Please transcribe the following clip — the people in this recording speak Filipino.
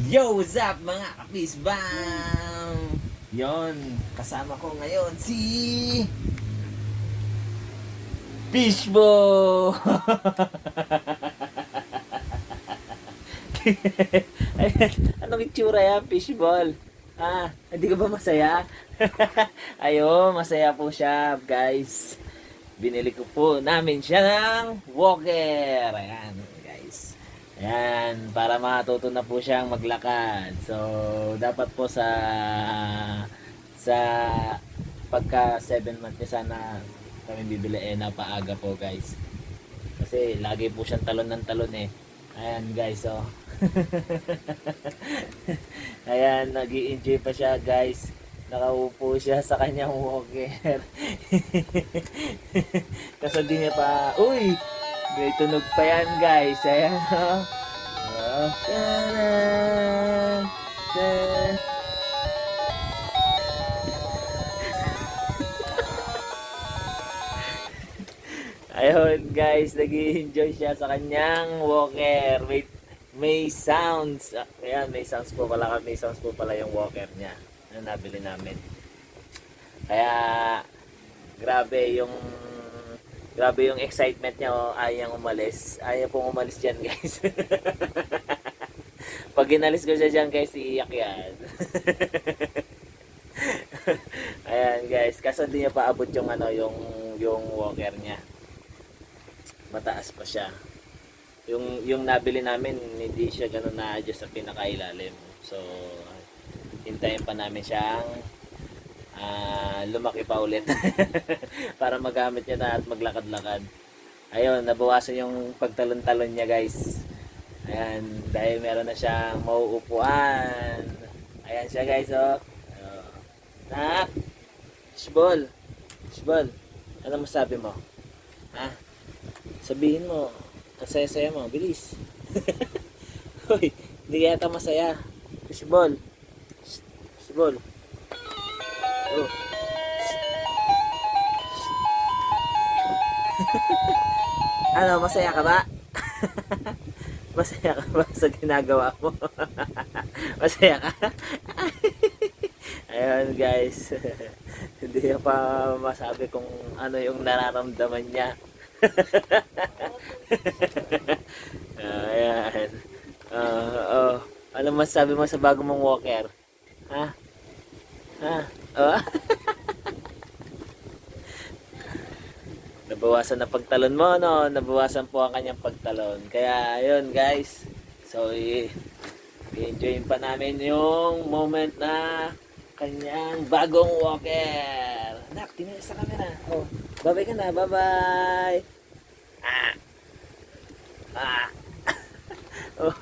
Yo, what's up mga kapisbang? Yon, kasama ko ngayon si Fishbo. Ayan, anong itsura yan, Fishball? Hindi ka ba masaya? Ayo, masaya po siya, guys. Binili ko po namin siya ng walker. Ayan, guys. Ayan, para matuto na po siyang maglakad. So, dapat po sa pagka 7 months niya sana kami bibili napaaga po, guys. Kasi lagi po siyang talon ng talon eh. Ayan, guys, oh. Ayan, nag-i-enjoy pa siya, guys. Nakaupo siya sa kanyang walker. Kasi di niya pa, uy, may tunog pa yan, guys. Ayan, oh. Oh, taran, taran. Ayun, guys, nag-i-enjoy siya sa kanyang walker. May sounds. Ayan, may sounds po pala. May sounds po pala yung walker niya na nabili namin. Kaya grabe yung excitement niya, oh. Ayaw umalis. Ayaw pong umalis diyan, guys. Pag inalis ko siya diyan, guys, iiyak yan. Ayan, guys, kaso hindi niya paabot yung yung walker niya. Mataas pa siya. Yung nabili namin, hindi siya ganoon na-adjust sa pinakailalim. So, hintayin pa namin siyang lumaki pa ulit para magamit niya na at maglakad-lakad. Ayun, nabawasan yung pagtalon-talon niya, guys. Ayan, dahil meron na siyang mauupuan. Ayan siya, guys, oh. Nak! Fishball! Fishball! Ano masabi mo? Ha? Sabihin mo, ang saya-saya mo, bilis. Hoy, hindi kaya ata masaya. Fishball. Fishball. Oh. Ano, masaya ka ba? Masaya ka ba sa ginagawa mo? Masaya ka? Ayun, guys. Hindi pa masabi kung ano yung nararamdaman niya. Ayan. Ano masabi mo sa bago mong walker? Ha? Ha? Oh? Nabawasan na pagtalon mo, no? Nabawasan po ang kanyang pagtalon. Kaya, ayun, guys. So, i-enjoyin pa namin yung moment na kanyang bagong walker. Nak, tingnan sa camera. Oh, bye-bye ka na. Bye-bye. Oh.